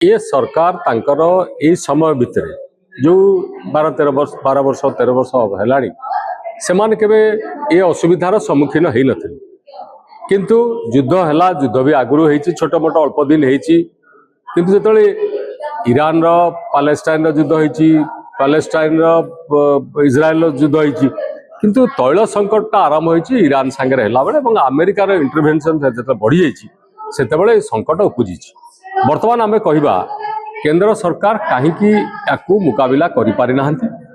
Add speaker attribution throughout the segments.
Speaker 1: ये सरकार तांकर ए समय भितर जो 12 वर्ष 13 वर्ष है से माने केबे ये असुविधार सम्मुखीन हो नथिले किंतु युद्ध है युद्ध भी आगुरी होती छोट मोट अल्प दिन होती किंतु जो ईरान पैलेस्टाइन युद्ध होती पैलेस्टाइन इज्राएल युद्ध होती किंतु तैल संकट आरंभ होती ईरान सांगे है बेले अमेरिकार इंटरभेनसन जो बढ़ी जाती से संकट उपजी बर्तमान आम कहवा केंद्र सरकार कहीं मुकाबला कर पारि ना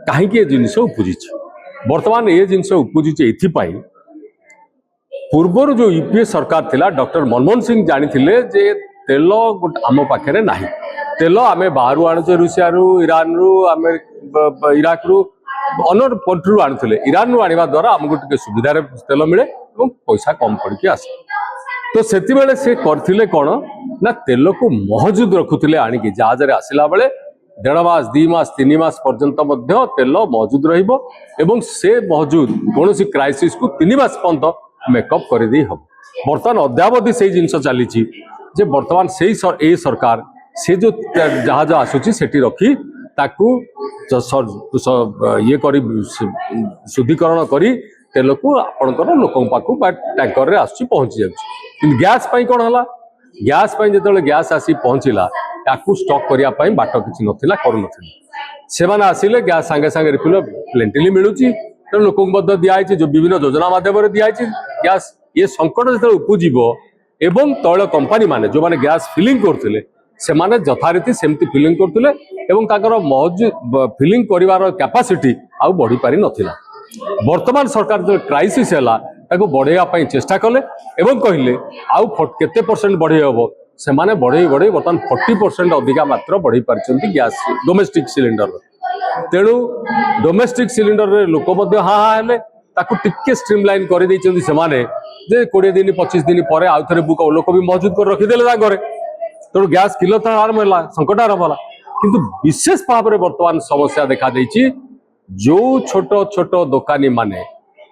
Speaker 1: कहीं जिनस उपजी बर्तमान ये जिनस उपजी एपाई पूर्वर जो यूपीए सरकार थिला डॉक्टर मनमोहन सिंह जानी जे तेल आम पाखे ना तेल आम बाहर आणुचे रूसिया ईरान इराक अनर कंट्री आणुले ईरान आणवा द्वारा आमको टे सुविधार तेल मिले और पैसा कम पड़की आसे तो से करथिले कौन ना तेल को महजूद रखुले आणिकी जहाज आसला बेले 1.5 मास 2 मास 3 मास पर्यंत तेल महजूद रहिबो से महजूद कौन क्राइसिस को 3 मास पर्यंत मेकअप कर दी हम बर्तमान अद्यावधि से जिनस चली जे बर्तमान से ए सरकार से जो जहाज आसूची सेठी रखी ताकू ये करी शुद्धिकरण करी तेल को आपंकर लोक पाखु टैंकर रे आसुची पहुंची जाउची गैस पई कोन हला गैस पई जेतले गैस आसी पहुंचला ताकू स्टॉक करिया पई बाट किछि नथिला करू नथिला से माने आसिले गैस संगे संगे रिफिल प्लेंटली मिलुची तो लोक मध्य दिया जो विभिन्न योजना माध्यम दिया गैस ये संकट जो उपजीव एवं तैल कंपनी माने जो माने गैस फिलिंग करथिले से माने यथारीति सेमती फिलिंग करथिले मौजूद फिलिंग करिवार कैपेसिटी आउ बढ़ी पारि नथिला वर्तमान सरकार जो क्राइसिस है ताको बढ़ेया पई चेष्टा कले एवं कहले आउ केते परसेंट बढ़े हबो से माने बढ़े बर्तमान 40% अधिका मात्र बढ़ी पारिचंती गैस डोमेस्टिक सिलिंडर तेणु डोमेस्टिक सिलिंडर रे लोक मध्य हाँ हाँ हेले ताकू टिके स्ट्रीमलाइन कर देइचंती से माने जे 20 दिन 25 दिन पर आउ थरे बुक लोक भी मौजूद कर रखिदेले घरे तेणु गैस किलो तो आरंभ है संकट आरंभ है किंतु विशेष भाव में वर्तमान समस्या देखा देइछि जो छोट छोट दुकानी माने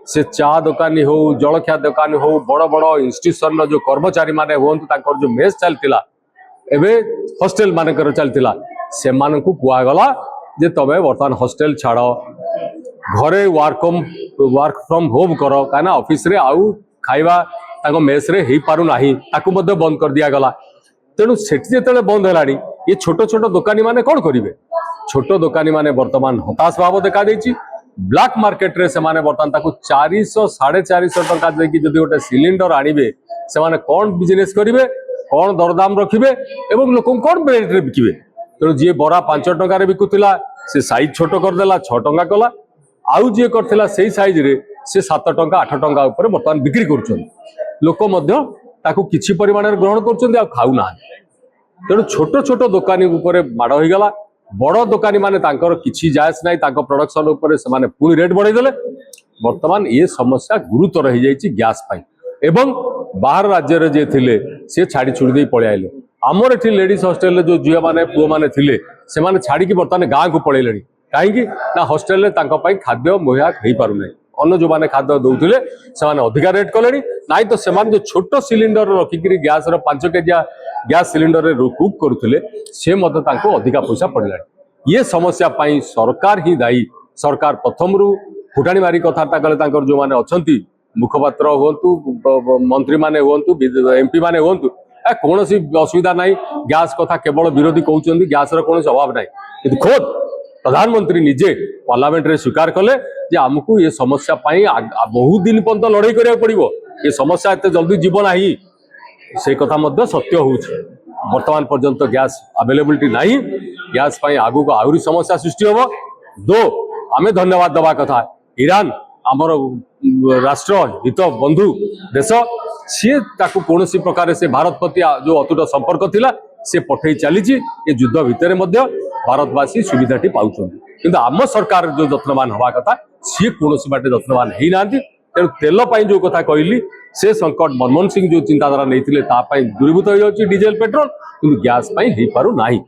Speaker 1: से चा दुकानी हो जलखिया दुकानी हो बड़ बड़ इंस्टीट्यूशन जो कर्मचारी माने होंतु तांकर जो मेस चलतिला एबे हॉस्टल मानकर चलतिला से मानकु कुआ गला जे तबे वर्तमान हॉस्टल छाड़ो घरे वर्क फ्रॉम होम करो काना ऑफिस रे आउ खाइबा ताको मेस रे हेई पारु नाही ताकू मध्य बंद कर दिया गला तेणु सेठी जेतेले बंद हेलानी ये छोट छोट दुकानी माने कोन करिवे छोट दुकानी माने वर्तमान हताश भाव देखा देछि ब्लैक मार्केट रे से माने वर्तमान ताकू 400 450 टका देकी जदि गोटे सिलिंडर आनिबे से माने कोन बिजनेस करिवे कोन दरदाम रखिबे एवं लोक कोन रेट रे बिकिबे तेणु जी बरा 5 टका रे बिकुतिला से साइज छोट कर देला 6 टका कला आउ जी करथिला सेही साइज रे से 7 टका 8 टका ऊपर वर्तमान बिक्री करछन लोक मध्य ताकू किछि परिमाण रे ग्रहण करछन आ खाउ ना तेणु छोट छोट दुकानी ऊपर माड़ हो गला बड़ दुकानी माने तांकर किछि जायस नाही तांको प्रोडक्शन ऊपर से माने पूरी रेट बढ़ाई देले वर्तमान ये समस्या गुरुतर हो जाइछि गैस पाई एवं बाहर राज्य रे जे थिले से छाड़ी छुड़ी दे पळे आइले हमर एठी लेडीज हॉस्टल रे जो झिया माने पुओ माने थिले से माने छाड़ी की वर्तमान गां को पळेलेनी काहे कि ना हॉस्टल रे तांको पाई खाद्य मुहैया हेई पारु नै अन्य जो माने खाद्य दउथिले से माने अधिका रेट कलेनी नाही तो से माने जो छोट सिलिंडर रखिकरी गैस रो 5 केजी गैस सिलिंडर रे कुक करुले से मत तांको अधिका पैसा पड़ला ये समस्या पाई सरकार ही दायी सरकार प्रथम रु फुटाणी मारी कथार्ता कले तांकर जो माने अछंती मुखपात्र होंतु मंत्री माने होंतु एमपी माने होंतु कौन सी असुविधा नहीं गैस कथा केवल विरोधी कहते गैस रो कौन अभाव नहीं किंतु खोद प्रधानमंत्री निजे पार्लियामेंट रे स्वीकार कले जे हमकू ये समस्या पाई बहुत दिन पर्यंत लड़ाई करिया पड़िबो ये समस्या एते जल्दी जीवन नाही से कथा मध्य सत्य होउछि वर्तमान पर्यंत गैस अवेलेबिलिटी नहीं गैस पाई आगु को आहुरी समस्या सृष्टि होबो दो आमे धन्यवाद दबा कथा ईरान आमर राष्ट्र हित बंधु देश सी ताकू कौन प्रकार से भारत प्रति जो अतुट संपर्क थिला से पठे चली ये युद्ध भितर भारतवासी सुविधाटी पाउछन किंतु आम सरकार जो यत्नवान हवा कथा सी कौन बाटे यत्नवान है ना तेणु तेल जो कथा कहली से संकट मनमोहन सिंह जो चिंताधारा नहीं दूरीभूत हो जाए डीजेल पेट्रोल किंतु गैस हो पारु नाही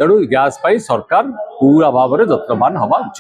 Speaker 1: तेणु गैस सरकार पूरा भाव में यत्नवान हवा उचित।